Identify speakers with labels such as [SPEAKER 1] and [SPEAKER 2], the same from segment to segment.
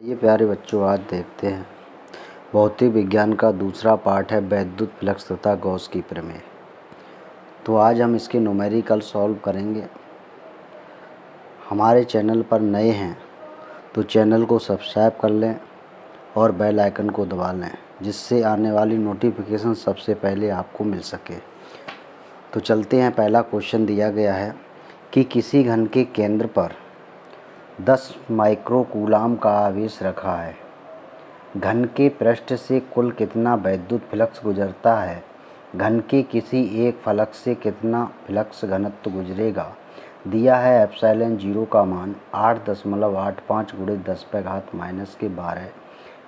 [SPEAKER 1] ये प्यारे बच्चों, आज देखते हैं भौतिक विज्ञान का दूसरा पार्ट है वैद्युत फ्लक्स तथा गॉस की प्रमेय। तो आज हम इसके न्यूमेरिकल सॉल्व करेंगे। हमारे चैनल पर नए हैं तो चैनल को सब्सक्राइब कर लें और बेल आइकन को दबा लें, जिससे आने वाली नोटिफिकेशन सबसे पहले आपको मिल सके। तो चलते हैं। पहला क्वेश्चन दिया गया है कि किसी घन के केंद्र पर 10 माइक्रो कूलाम का आवेश रखा है। घन के पृष्ठ से कुल कितना वैद्युत फ्लक्स गुजरता है। घन के किसी एक फलक से कितना फ्लक्स घनत्व गुजरेगा। दिया है एप्सिलॉन 0 का मान 8.85 × 10⁻⁻12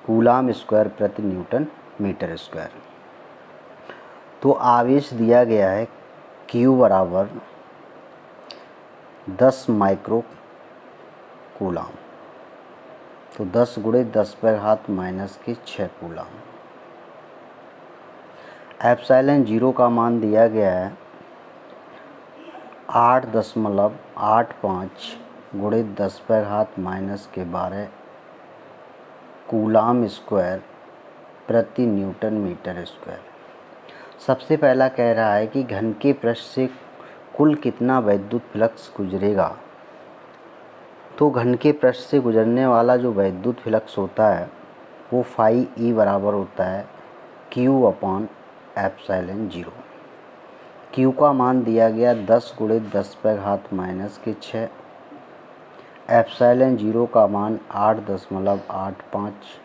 [SPEAKER 1] कूलाम स्क्वायर प्रति न्यूटन मीटर स्क्वायर। तो आवेश दिया गया है Q बराबर 10 माइक्रो कूलाम, तो 10 × 10⁻⁻6 कूलाम। एप्सिलॉन 0 का मान दिया गया है 8.85 × 10⁻⁻12 कूलाम स्क्वायर प्रति न्यूटन मीटर स्क्वायर। सबसे पहला कह रहा है कि घन के पृष्ठ से कुल कितना वैद्युत फ्लक्स गुजरेगा। तो घन के पृष्ठ से गुजरने वाला जो वैद्युत फ्लक्स होता है वो फाई ई बराबर होता है Q/एप्सिलॉन 0। Q का मान दिया गया 10 × 10⁻⁻6। एप्सिलॉन 0 का मान 8.85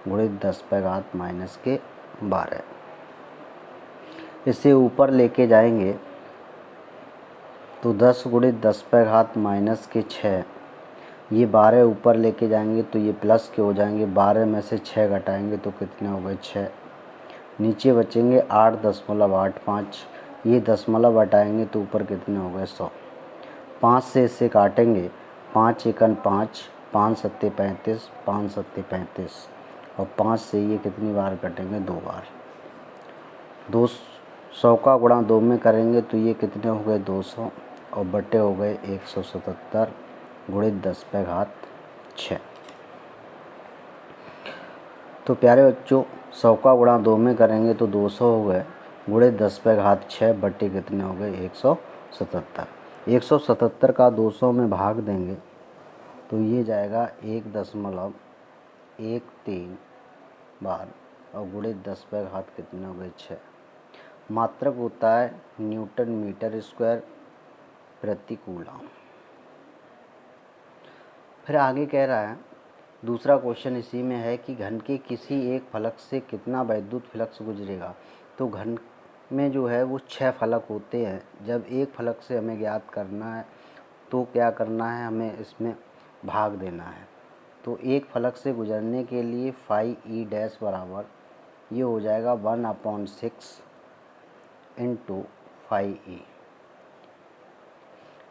[SPEAKER 1] × 10⁻⁻12। इसे ऊपर लेके जाएंगे तो 10 × 10⁻⁻6, ये 12 ऊपर लेके जाएंगे तो ये प्लस के हो जाएंगे। 12 में से 6 घटाएंगे तो कितने हो गए 6। नीचे बचेंगे 8.85, ये दशमलव हटाएंगे तो ऊपर कितने हो गए 100। 5 से इसे काटेंगे, 5 एकन 5, 5 सत्ते 35, 5 सत्ते 35 और 5 से ये कितनी बार कटेंगे 2 बार। 200 का गुणा 2 में करेंगे तो ये कितने हो गए 200 और बटे हो गए 177 × 10⁻6। तो प्यारे बच्चों, 100 का गुणा 2 में करेंगे तो 200 हो गए, गुणे 10⁻6 बटे कितने हो गए 177। 177 का 200 में भाग देंगे तो ये जाएगा 1.13 बार और गुणे 10⁻, कितने हो गए 6। मात्रक होता है न्यूटन मीटर स्क्वायर प्रति कूलाम। फिर आगे कह रहा है, दूसरा क्वेश्चन इसी में है कि घन के किसी एक फलक से कितना वैद्युत फ्लक्स गुजरेगा। तो घन में जो है वो 6 फलक होते हैं। जब एक फलक से हमें ज्ञात करना है तो क्या करना है, हमें इसमें भाग देना है। तो एक फलक से गुजरने के लिए फाई ई डैश बराबर ये हो जाएगा 1/6 × फाई ई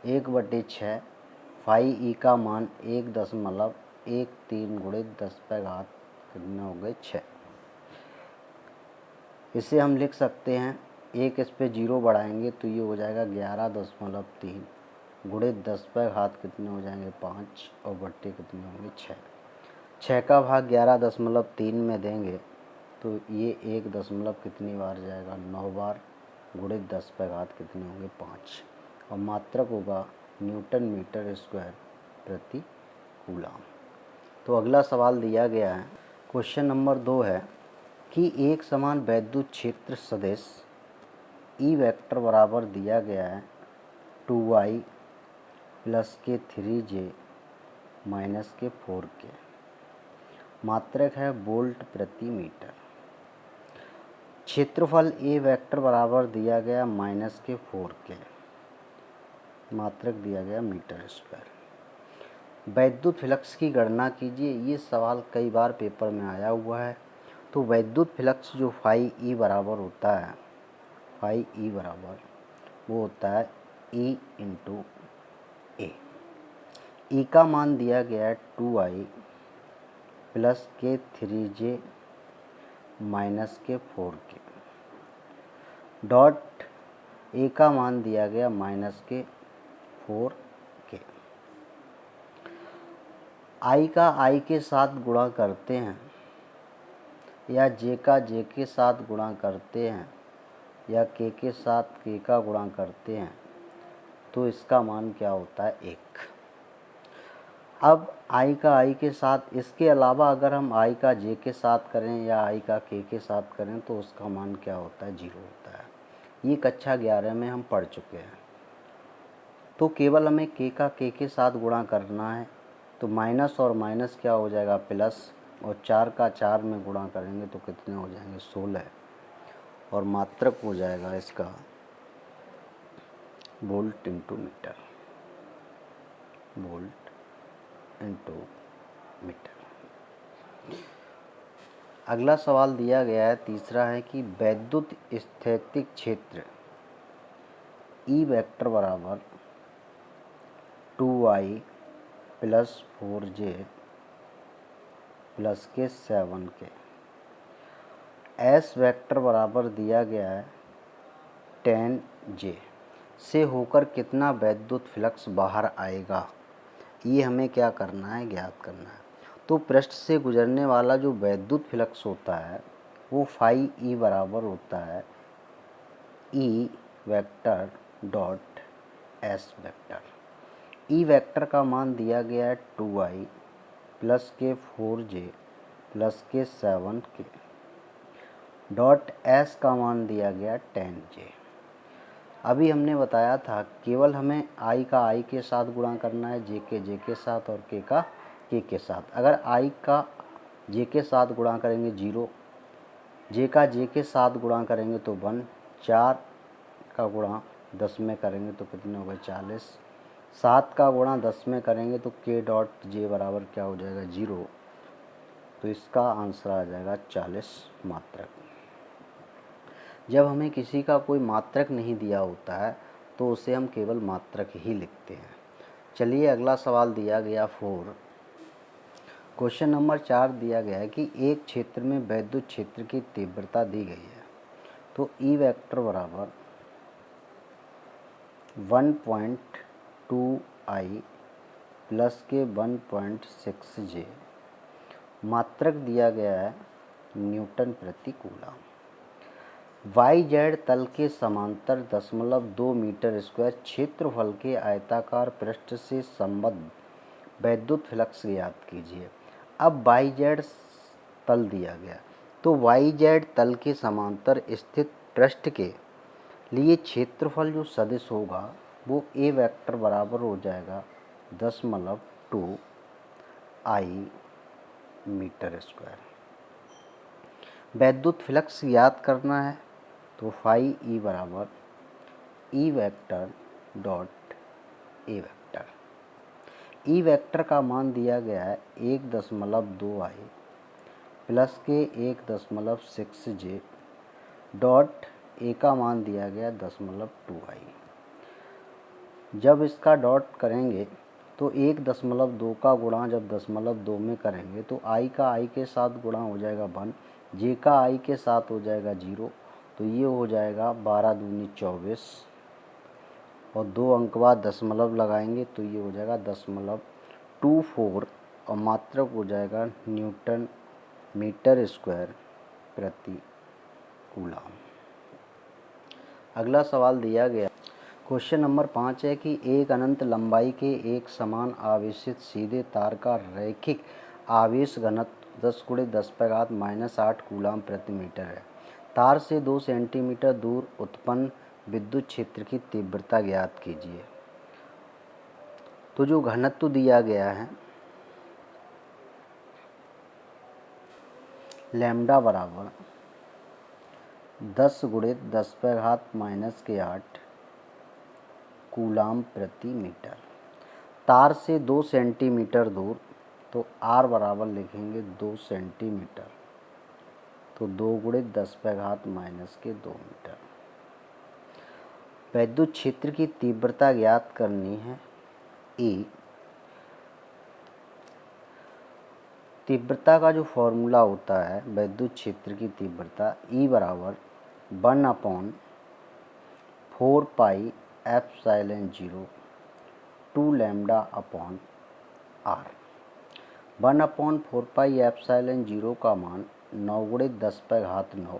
[SPEAKER 1] 1/6। फाई ई का मान 1.13 × 10⁻, कितने हो गए 6। इसे हम लिख सकते हैं, एक इस पे 0 बढ़ाएंगे तो ये हो जाएगा 11.3 गुणे 10⁻, कितने हो जाएंगे 5 और बट्टे कितने होंगे 6। 6 का भाग 11.3 में देंगे तो ये 1 दशमलव कितनी बार जाएगा 9 बार, गुणे 10⁻, कितने होंगे 5 और मात्रक होगा न्यूटन मीटर स्क्वायर प्रति कूलाम। तो अगला सवाल दिया गया है, क्वेश्चन नंबर 2 है कि एक समान वैद्युत क्षेत्र सदिश ई वेक्टर बराबर दिया गया है 2i + के 3j - के 4k। मात्रक है वोल्ट प्रति मीटर। क्षेत्रफल ए वेक्टर बराबर दिया गया -के 4k, मात्रक दिया गया मीटर स्क्वायर। वैद्युत फ्लक्स की गणना कीजिए। ये सवाल कई बार पेपर में आया हुआ है। तो वैद्युत फ्लक्स जो फाई ई बराबर होता है, फाई ई बराबर वो होता है E × A। E का मान दिया गया है 2i + के 3j - के 4k डॉट A का मान दिया गया -के 4k। आई का आई के साथ गुणा करते हैं या जे का जे के साथ गुणा करते हैं या के साथ के का गुणा करते हैं तो इसका मान क्या होता है 1। अब आई का आई के साथ, इसके अलावा अगर हम आई का जे के साथ करें या आई का के साथ करें तो उसका मान क्या होता है 0 होता है। ये कक्षा 11 में हम पढ़ चुके हैं। तो केवल हमें के साथ गुणा करना है, तो माइनस और माइनस क्या हो जाएगा प्लस, और 4 का 4 में गुणा करेंगे तो कितने हो जाएंगे 16, और मात्रक हो जाएगा इसका volt into metre, volt into metre. अगला सवाल दिया गया है, तीसरा है कि वैद्युत स्थैतिक क्षेत्र ई वेक्टर बराबर 2i प्लस 4j प्लस के 7 के, एस वेक्टर बराबर दिया गया है 10j से होकर कितना वैद्युत फ्लक्स बाहर आएगा, ये हमें क्या करना है, ज्ञात करना है। तो पृष्ठ से गुजरने वाला जो वैद्युत फ्लक्स होता है वो फाई ई बराबर होता है E vector dot S vector. E vector का मान दिया गया है 2i प्लस के 4j प्लस के 7 के, डॉट एस का मान दिया गया 10j। अभी हमने बताया था केवल हमें आई का आई के साथ गुणा करना है, जे के साथ, और के का के साथ। अगर आई का जे के साथ गुणा करेंगे 0, जे का जे के साथ गुणा करेंगे तो 1, 4 का गुणा 10 में करेंगे तो कितने हो गए 40, 7 का गुणा 10 में करेंगे तो के डॉट जे बराबर क्या हो जाएगा 0, तो इसका आंसर आ जाएगा 40 मात्रक। जब हमें किसी का कोई मात्रक नहीं दिया होता है तो उसे हम केवल मात्रक ही लिखते हैं। चलिए अगला सवाल दिया गया 4, क्वेश्चन नंबर 4 दिया गया है कि एक क्षेत्र में वैद्युत क्षेत्र की तीव्रता दी गई है। तो ई वेक्टर बराबर 1.2i प्लस के 1.6j, मात्रक दिया गया है न्यूटन प्रति कूलम। वाई जेड तल के समांतर 0.2 मीटर स्क्वायर क्षेत्रफल के आयताकार पृष्ठ से संबद्ध वैद्युत फ्लक्स ज्ञात कीजिए। अब वाई जेड तल दिया गया, तो वाई जेड तल के समांतर स्थित पृष्ठ के लिए क्षेत्रफल जो सदिश होगा वो ए वेक्टर बराबर हो जाएगा 0.2 आई मीटर स्क्वायर। वैद्युत फ्लक्स ज्ञात करना है तो फाई ई बराबर E vector dot A vector. E vector का मान दिया गया है 1.2i प्लस के 1.6j, डॉट ए का मान दिया गया 0.2i। जब इसका डॉट करेंगे तो 1.2 का गुणा जब 0.2 में करेंगे तो आई का आई के साथ गुणा हो जाएगा 1, जे का आई के साथ हो जाएगा 0, तो ये हो जाएगा 12 दूनी 24, और 2 अंक बाद दशमलव लगाएंगे तो ये हो जाएगा 0.24, और मात्रक हो जाएगा न्यूटन मीटर स्क्वायर प्रति कूलम। अगला सवाल दिया गया, क्वेश्चन नंबर 5 है कि एक अनंत लंबाई के एक समान आवेशित सीधे तार का रैखिक आवेश घनत्व 10×10⁻⁸ कूलम प्रति मीटर है। तार से 2 सेंटीमीटर दूर उत्पन्न विद्युत क्षेत्र की तीव्रता ज्ञात कीजिए। तो जो घनत्व दिया गया है लैम्डा बराबर 10×10⁻⁸ कूलम प्रति मीटर। तार से 2 सेंटीमीटर दूर, तो आर बराबर लिखेंगे 2 सेंटीमीटर, तो 2×10⁻⁻2 मीटर। वैद्युत क्षेत्र की तीव्रता ज्ञात करनी है ई। तीव्रता का जो फॉर्मूला होता है वैद्युत क्षेत्र की तीव्रता ई बराबर 1/4πε0 2 λ/r। 1/4πε0 का मान 9 × 10⁻9,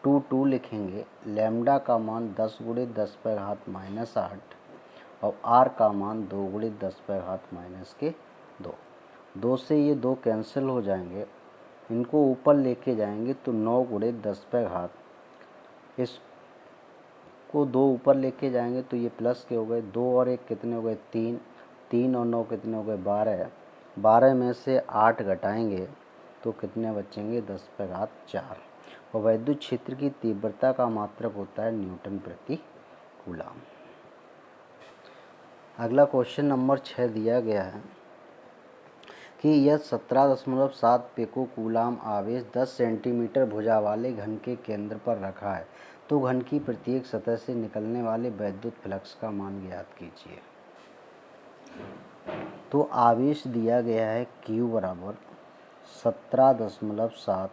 [SPEAKER 1] 2 लिखेंगे। लैम्डा का मान 10 × 10⁻8 और r का मान 2 × 10⁻2। 2 से ये 2 कैंसिल हो जाएंगे, इनको ऊपर लेके जाएंगे तो 9 × 10⁻, इसको 2 ऊपर लेके जाएंगे तो ये प्लस के हो गए। 2 और 1 कितने हो गए? 3। 3 और 9 कितने हो गए? 12। 12 में से 8 घटाएंगे तो कितने बचेंगे? 10⁻4। और वैद्युत क्षेत्र की तीव्रता का मात्रक होता है न्यूटन प्रति कूलम। अगला क्वेश्चन नंबर 6 दिया गया है कि यह 17.7 पिको कूलम आवेश 10 सेंटीमीटर भुजा वाले घन के केंद्र पर रखा है, तो घन की प्रत्येक सतह से निकलने वाले वैद्युत फ्लक्स का मान ज्ञात कीजिए। तो आवेश दिया गया है Q बराबर 17.7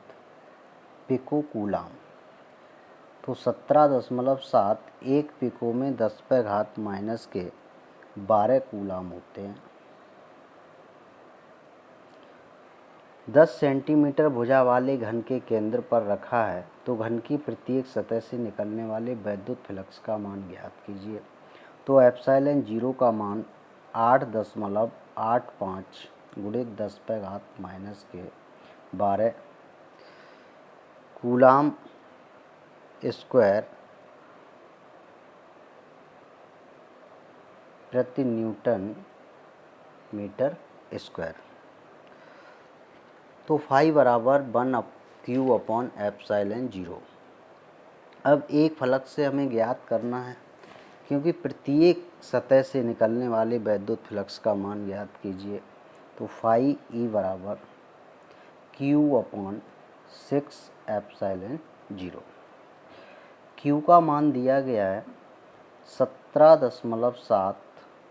[SPEAKER 1] पिको कूलम। तो 17.7 एक पिको में 10⁻⁻12 कूलम होते हैं। 10 सेंटीमीटर भुजा वाले घन के केंद्र पर रखा है, तो घन की प्रत्येक सतह से निकलने वाले वैद्युत फ्लक्स का मान ज्ञात कीजिए। तो ε0 का मान 8.85 × 10⁻⁻12 कूलम स्क्वायर प्रति न्यूटन मीटर स्क्वायर। तो फाई बराबर 1/Q/ε0। अब एक फलक से हमें ज्ञात करना है, क्योंकि प्रत्येक सतह से निकलने वाले वैद्युत फ्लक्स का मान ज्ञात कीजिए। तो फाई E बराबर Q/6ε0। Q का मान दिया गया है 17.7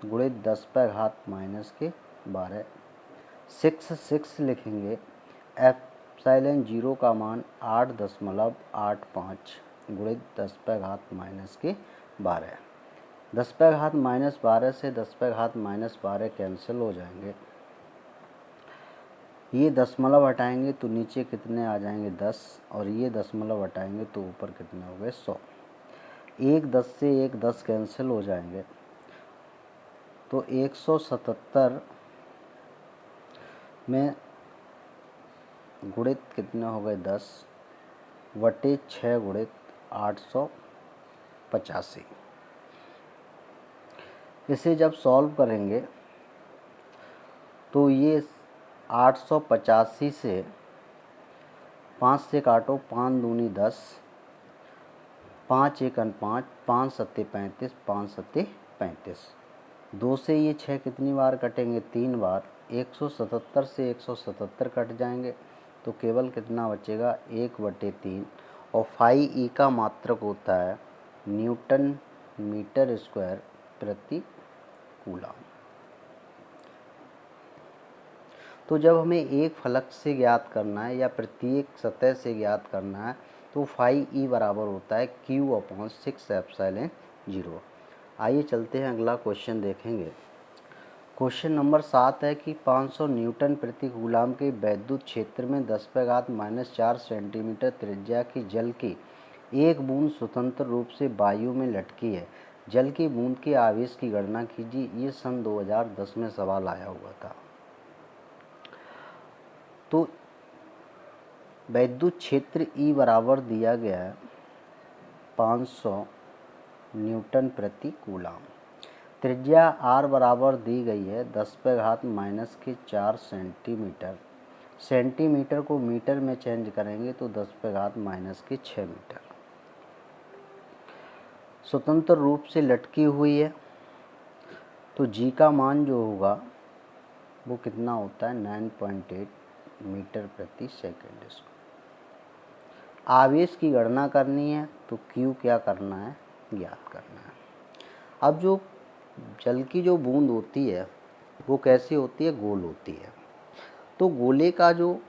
[SPEAKER 1] × 10⁻⁻12। 6 लिखेंगे। ε0 का मान 8.85 × 10⁻⁻12। 10⁻⁻12 से 10⁻⁻12 कैंसिल हो जाएंगे। ये दशमलव हटाएंगे तो नीचे कितने आ जाएंगे? 10। और ये दशमलव हटाएंगे तो ऊपर कितने हो गए? 100। 1 10 से 1 10 कैंसिल हो जाएंगे, तो 177 में गुणित कितने हो गए? 10/6 गुणित 885। इसे जब सॉल्व करेंगे तो ये 885 से 5 से काटो, 5 दूनी 10, 5 1 5, 5 7 35, 5 7 35। 2 से ये 6 कितनी बार कटेंगे? 3 बार। 177 से 177 कट जाएंगे तो केवल कितना बचेगा? 1/3। और फाई E का मात्रक होता है न्यूटन मीटर स्क्वायर प्रति कूलम। तो जब हमें एक फलक से ज्ञात करना है या प्रत्येक सतह से ज्ञात करना है, तो फाई E बराबर होता है Q/6ε0। आइए चलते हैं, अगला क्वेश्चन देखेंगे। क्वेश्चन नंबर 7 है कि 500 न्यूटन प्रति कूलम के वैद्युत क्षेत्र में 10⁻⁻4 सेंटीमीटर त्रिज्या की जल की एक बूंद स्वतंत्र रूप से वायु में लटकी है। जल की बूंद के आवेश की गणना कीजिए। ये सन 2010 में सवाल आया हुआ था। तो वैद्युत क्षेत्र E बराबर दिया गया है 500 न्यूटन प्रति कूलम। त्रिज्या R बराबर दी गई है 10⁻⁻4 सेंटीमीटर। सेंटीमीटर को मीटर में चेंज करेंगे तो 10⁻⁻6 मीटर। स्वतंत्र रूप से लटकी हुई है, तो G का मान जो होगा वो कितना होता है? 9.8 मीटर प्रति सेकेंड। आवेश की गणना करनी है तो Q क्या करना है? ज्ञात करना है। अब जो जल की जो बूंद होती है वो कैसी होती है? गोल होती है। तो गोले का जो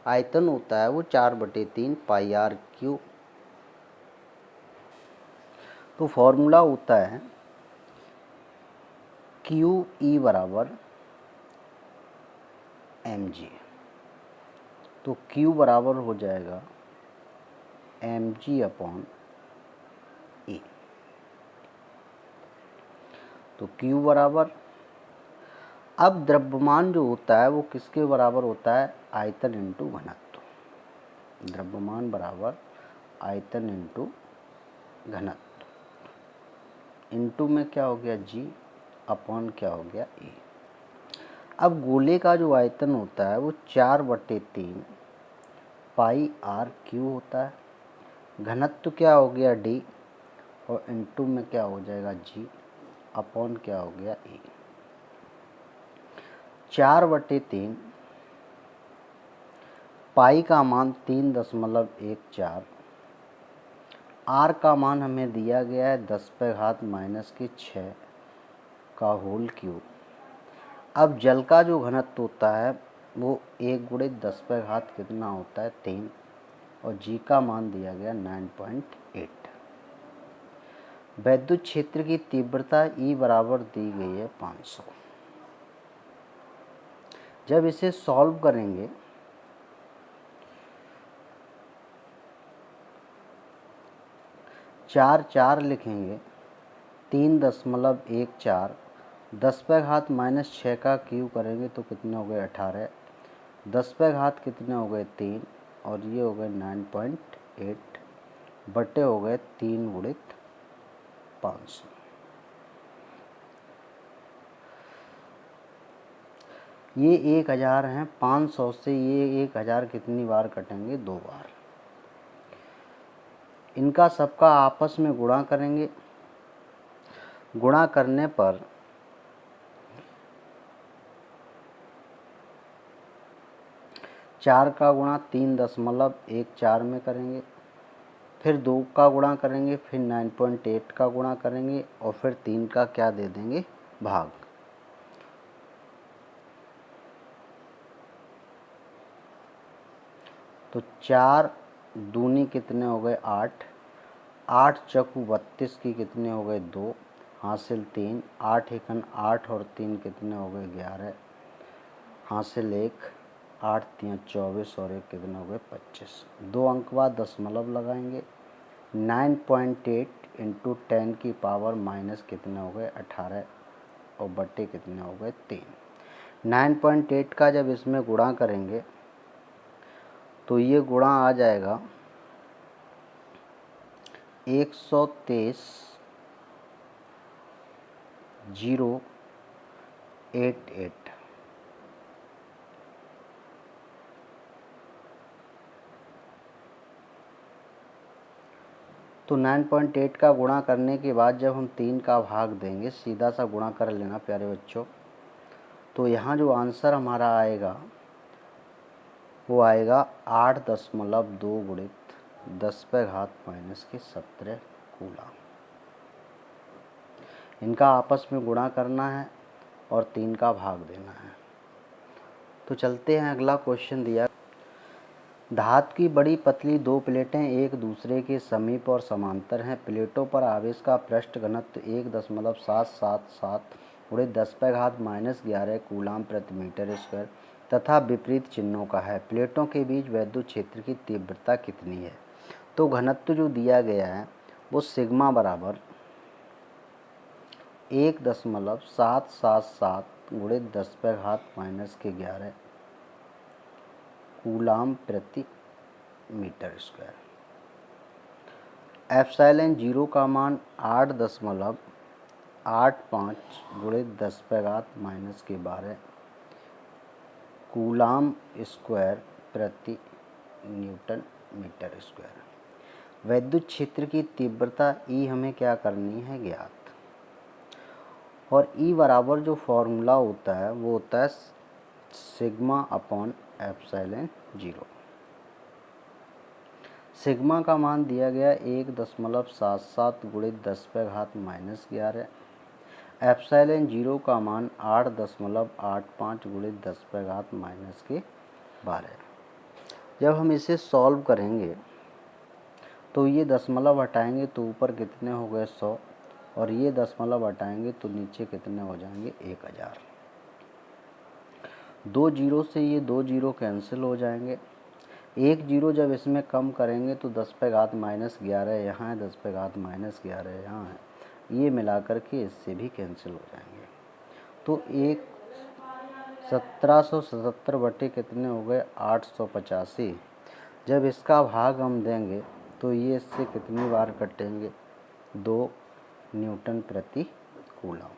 [SPEAKER 1] आयतन होता है वो 4/3 πr3। तो फॉर्मूला होता है QE बराबर mg। तो Q बराबर हो जाएगा mg अपॉन A। तो Q बराबर, अब द्रव्यमान जो होता है वो किसके बराबर होता है? आयतन इंटू घनत्व। द्रव्यमान बराबर आयतन इंटू घनत्व, इंटू में क्या हो गया G अपॉन क्या हो गया A। अब गोले का जो आयतन होता है वो 4/3 पाई आर क्यू होता है। घनत्व क्या हो गया D, और इंटू में क्या हो जाएगा G अपॉन क्या हो गया A। 4/3 पाई का मान 3.14, आर का मान हमें दिया गया है 10⁻⁻⁶ का होल क्यूब। अब जल का जो घनत्व होता है वो 1 × 10 कितना होता है 3, और जी का मान दिया गया 9.8। वैद्युत क्षेत्र की तीव्रता ई बराबर दी गई है 500। जब इसे सॉल्व करेंगे चार लिखेंगे, 3.14, 10⁻⁻⁶ का क्यूब करेंगे तो कितने हो गए 18, 10 कितने हो गए 3, और ये हो गए 9.8 बटे हो गए 3 × 500। ये 1000 हैं, 500 से ये 1000 कितनी बार कटेंगे? 2 बार। इनका सबका आपस में गुणा करेंगे, गुणा करने पर चार का गुणा 3.14 में करेंगे, फिर 2 का गुणा करेंगे, फिर 9.8 का गुणा करेंगे, और फिर 3 का क्या दे देंगे? भाग। तो 4 दूनी कितने हो गए 8, 8 चौकू 32 की कितने हो गए 2, हासिल 3, 8 एकन 8 और 3 कितने हो गए 11, हासिल 1, 8 3 24 और 1 कितने हो गए 25। 2 अंक बाद दशमलव लगाएंगे, 9.8 इंटू 10 की पावर माइनस कितने हो गए 18, और बट्टे कितने हो गए 3। 9.8 का जब इसमें गुणा करेंगे तो ये गुणा आ जाएगा 123,088। तो 9.8 का गुणा करने के बाद जब हम 3 का भाग देंगे, सीधा सा गुणा कर लेना प्यारे बच्चों, तो यहाँ जो आंसर हमारा आएगा वो आएगा 8.2 × 10⁻⁻⁷ कूलम। इनका आपस में गुणा करना है और 3 का भाग देना है। तो चलते हैं, अगला क्वेश्चन दिया, धातु की बड़ी पतली 2 प्लेटें एक दूसरे के समीप और समांतर हैं। प्लेटों पर आवेश का पृष्ठ घनत्व 1.777 × 10⁻⁻11 कूलम प्रति मीटर स्क्वायर तथा विपरीत चिन्हों का है। प्लेटों के बीच वैद्युत क्षेत्र की तीव्रता कितनी है? तो घनत्व जो दिया गया है वो सिग्मा बराबर 1.777 × 10⁻⁻11 कूलम प्रति मीटर स्क्वायर। एप्सिलॉन 0 का मान 8.85 × 10⁻⁻12 कूलम स्क्वायर प्रति न्यूटन मीटर स्क्वायर। वैद्युत क्षेत्र की तीव्रता ई हमें क्या करनी है? ज्ञात। और ई बराबर जो फॉर्मूला होता है वो होता है सिग्मा अपॉन एप्सिलॉन 0। सिग्मा का मान दिया गया 1.77 × 10⁻⁻11। एप्सिलॉन 0 का मान 8.85 × 10⁻⁻12। जब हम इसे सॉल्व करेंगे तो ये दशमलव हटाएंगे तो ऊपर कितने हो गए 100, और ये दशमलव हटाएंगे तो नीचे कितने हो जाएंगे 1000। 2 जीरो से ये 2 जीरो कैंसिल हो जाएंगे। 1 जीरो जब इसमें कम करेंगे तो 10 पे घात -11 यहाँ है, 10 पे घात -11 यहाँ है, ये मिला कर के इससे भी कैंसिल हो जाएंगे। तो 1777 बटे कितने हो गए 885। जब इसका भाग हम देंगे तो ये इससे कितनी बार कटेंगे 2 न्यूटन प्रति कूलम।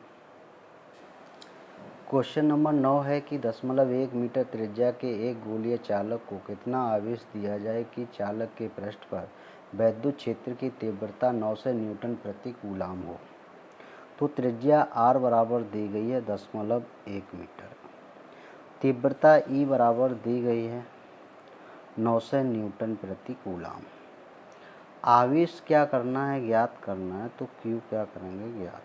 [SPEAKER 1] क्वेश्चन नंबर 9 है कि 0.1 मीटर त्रिज्या के एक गोलीय चालक को कितना आवेश दिया जाए कि चालक के पृष्ठ पर वैद्युत क्षेत्र की तीव्रता 900 न्यूटन प्रति कूलम हो। तो त्रिज्या r बराबर दी गई है 0.1 मीटर, तीव्रता E बराबर दी गई है 900 न्यूटन प्रति कूलम। आवेश क्या करना है, ज्ञात करना है, तो Q क्या करेंगे ज्ञात।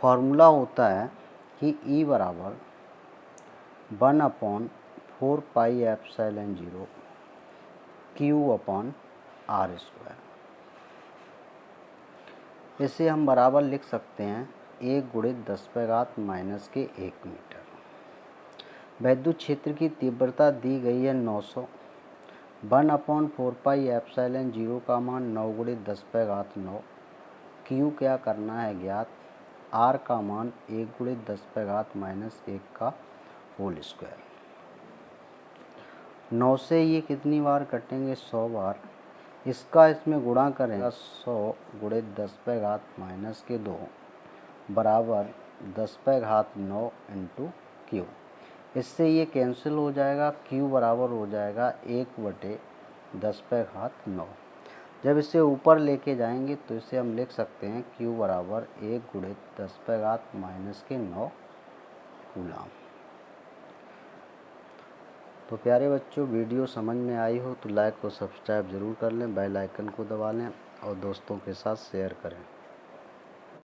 [SPEAKER 1] फॉर्मूला होता है कि E बराबर 1/4 पाई एप्सिलॉन 0 Q/r²। इसे हम बराबर लिख सकते हैं 1 × 10⁻⁻1 मीटर। वैद्युत क्षेत्र की तीव्रता दी गई है 900। 1/4 पाई एप्सिलॉन 0 का मान 9 × 10⁻9। Q क्या करना है ज्ञात। R का मान 1 × 10⁻⁻1 का होल स्क्वायर। 9 से ये कितनी बार कटेंगे 100 बार। इसका इसमें गुणा करेंगे 100 × 10⁻⁻2 बराबर 10⁻9 × Q। इससे ये कैंसिल हो जाएगा। Q बराबर हो जाएगा 1/10⁻9। जब इसे ऊपर लेके जाएंगे तो इसे हम लिख सकते हैं Q बराबर 1 × 10⁻⁻9 कूलम। तो प्यारे बच्चों, वीडियो समझ में आई हो तो लाइक और सब्सक्राइब ज़रूर कर लें, बेल आइकन को दबा लें और दोस्तों के साथ शेयर करें।